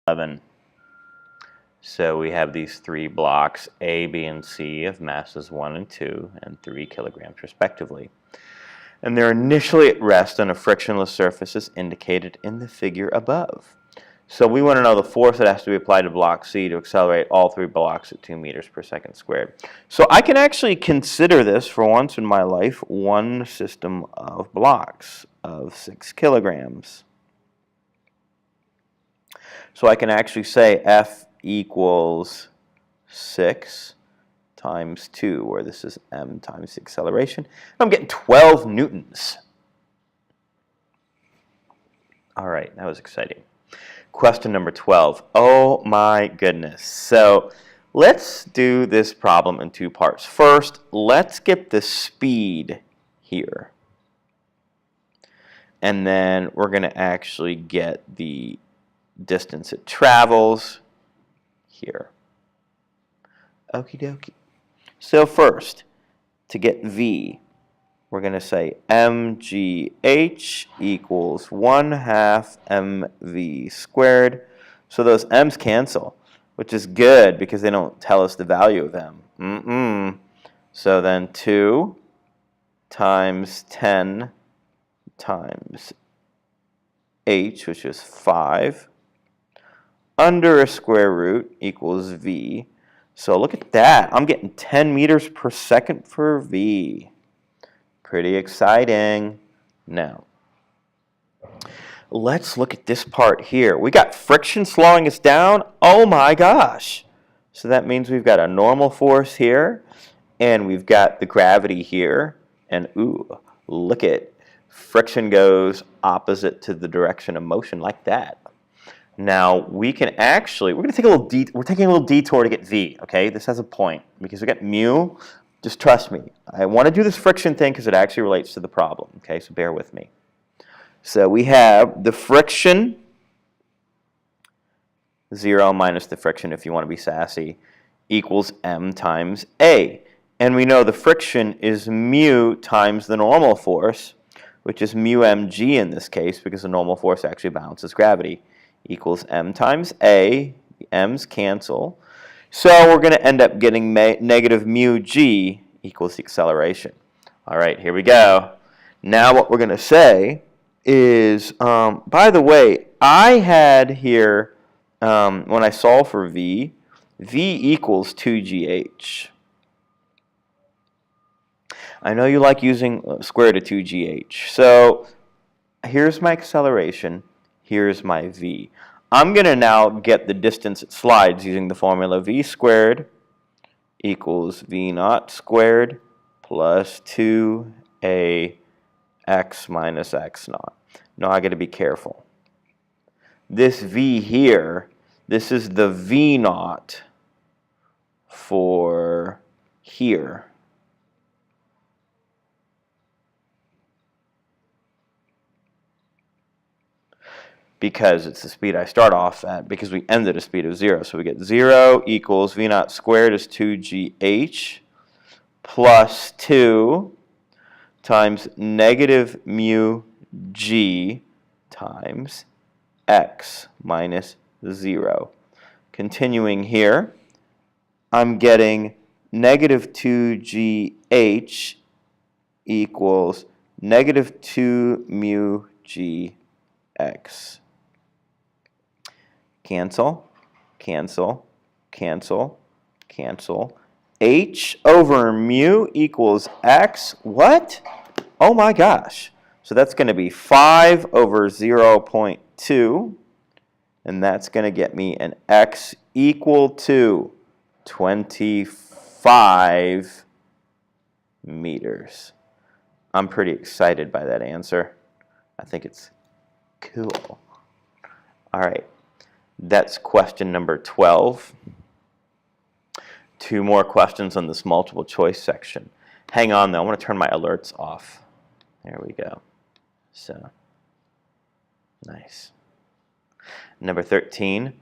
11. So we have these three blocks, A, B, and C, of masses 1 and 2 and 3 kilograms respectively. And they're initially at rest on a frictionless surface as indicated in the figure above. So we want to know the force that has to be applied to block C to accelerate all three blocks at 2 meters per second squared. So I can actually consider this, for once in my life, one system of blocks of 6 kilograms. So I can actually say F equals 6 times 2, where this is m times the acceleration. I'm getting 12 newtons. All right, that was exciting. Question number 12. Oh my goodness. So let's do this problem in two parts. First, let's get the speed here. And then we're going to actually get the distance it travels here. Okie dokie. So first, to get V, we're going to say mgh equals 1/2 mv squared. So those m's cancel, which is good because they don't tell us the value of m. So then 2 times 10 times h, which is 5, under a square root equals v. So look at that. I'm getting 10 meters per second for v. Pretty exciting. Now, let's look at this part here. We got friction slowing us down. Oh my gosh. So that means we've got a normal force here, and we've got the gravity here. And ooh, look at friction goes opposite to the direction of motion like that. Now we can actually, we're taking a little detour to get v. Okay, this has a point because we got mu. Just trust me. I want to do this friction thing because it actually relates to the problem. Okay, so bear with me. So we have the friction, 0 minus the friction, if you want to be sassy, equals m times a. And we know the friction is mu times the normal force, which is mu mg in this case because the normal force actually balances gravity, equals m times a. The m's cancel. So we're going to end up getting negative mu g equals the acceleration. All right, here we go. Now what we're going to say is, by the way, I had here, when I solve for v equals 2gh. I know you like using square root of 2gh. So here's my acceleration. Here's my v. I'm going to now get the distance it slides using the formula v squared equals v naught squared plus 2ax minus x naught. Now I got to be careful. This v here, this is the v naught for here. Because it's the speed I start off at, because we end at a speed of 0. So we get 0 equals v naught squared is 2gh plus 2 times negative mu g times x minus 0. Continuing here, I'm getting negative 2gh equals negative 2 mu g x. Cancel, cancel, cancel, cancel. H over mu equals x. What? Oh my gosh. So that's going to be 5 over 0.2. And that's going to get me an x equal to 25 meters. I'm pretty excited by that answer. I think it's cool. All right. That's question number 12. 2 more questions on this multiple choice section. Hang on though, I want to turn my alerts off. There we go. So, nice. Number 13.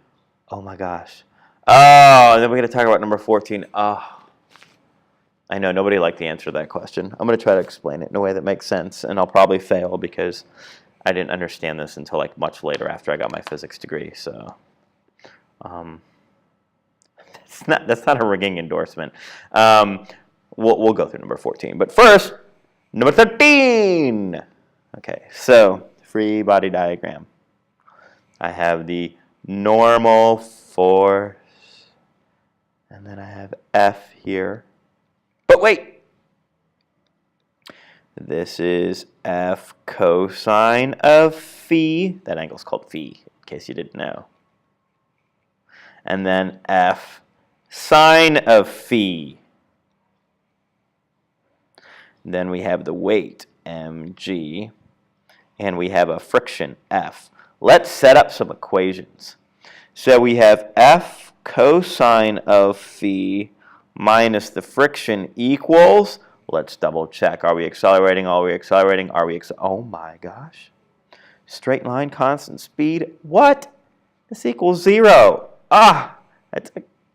Oh my gosh. Oh, and then we're going to talk about number 14. Oh, I know nobody liked the answer to that question. I'm going to try to explain it in a way that makes sense, and I'll probably fail because I didn't understand this until like much later after I got my physics degree. So That's not a ringing endorsement. We'll go through number 14. But first, number 13. Okay, so free body diagram. I have the normal force, and then I have F here. But wait! This is F cosine of phi. That angle's called phi, in case you didn't know. And then F sine of phi. Then we have the weight, mg, and we have a friction, F. Let's set up some equations. So we have F cosine of phi minus the friction equals, let's double check. Are we accelerating? Are we accelerating? Oh my gosh. Straight line, constant speed. What? This equals 0. Ah, that's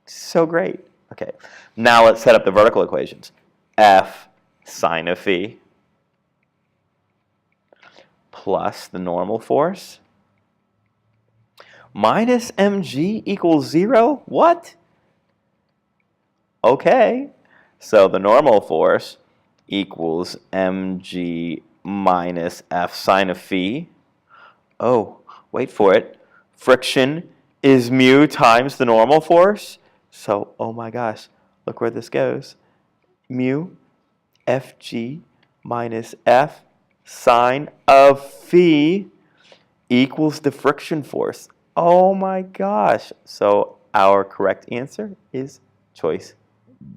so great. Okay, now let's set up the vertical equations. F sine of phi plus the normal force minus mg equals 0? What? Okay, so the normal force equals mg minus F sine of phi. Oh, wait for it. Friction is mu times the normal force. So, oh my gosh, look where this goes. Mu Fg minus F sine of phi equals the friction force. Oh my gosh. So our correct answer is choice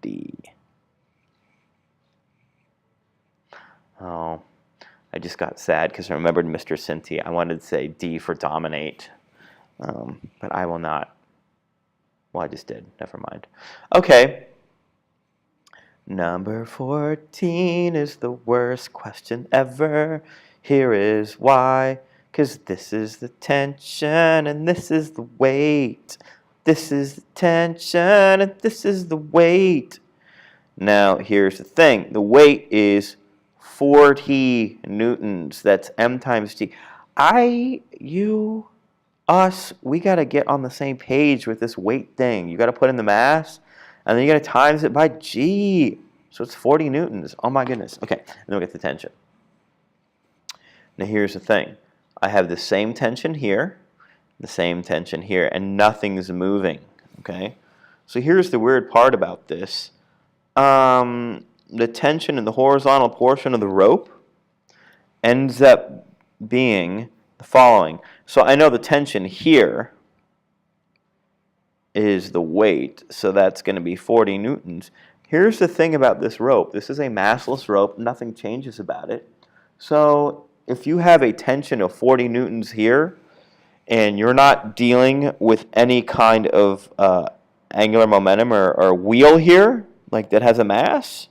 D. Oh, I just got sad because I remembered Mr. Sinti. I wanted to say D for dominate, but I will not. Well, I just did. Never mind. Okay. Number 14 is the worst question ever. Here is why. Because this is the tension and this is the weight. This is the tension and this is the weight. Now, here's the thing. The weight is 40 newtons. That's M times T. You, us, we got to get on the same page with this weight thing. You got to put in the mass, and then you got to times it by G. So it's 40 newtons. Oh my goodness. Okay, and then we get the tension. Now here's the thing. I have the same tension here, the same tension here, and nothing's moving. Okay? So here's the weird part about this. The tension in the horizontal portion of the rope ends up being the following. So I know the tension here is the weight, so that's going to be 40 newtons. Here's the thing about this rope. This is a massless rope. Nothing changes about it. So if you have a tension of 40 newtons here, and you're not dealing with any kind of angular momentum or wheel here, like that has a mass,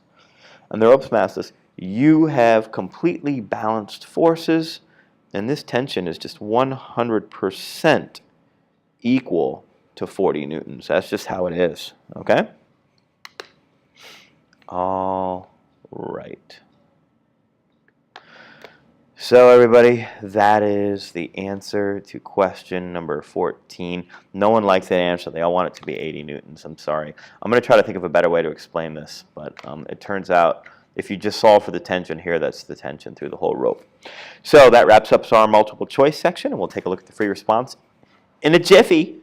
and the rope's massless, you have completely balanced forces, and this tension is just 100% equal to 40 newtons. That's just how it is, okay? All right. So everybody, that is the answer to question number 14. No one likes that answer. They all want it to be 80 newtons. I'm sorry. I'm going to try to think of a better way to explain this, but it turns out if you just solve for the tension here, that's the tension through the whole rope. So that wraps up our multiple choice section, and we'll take a look at the free response in a jiffy.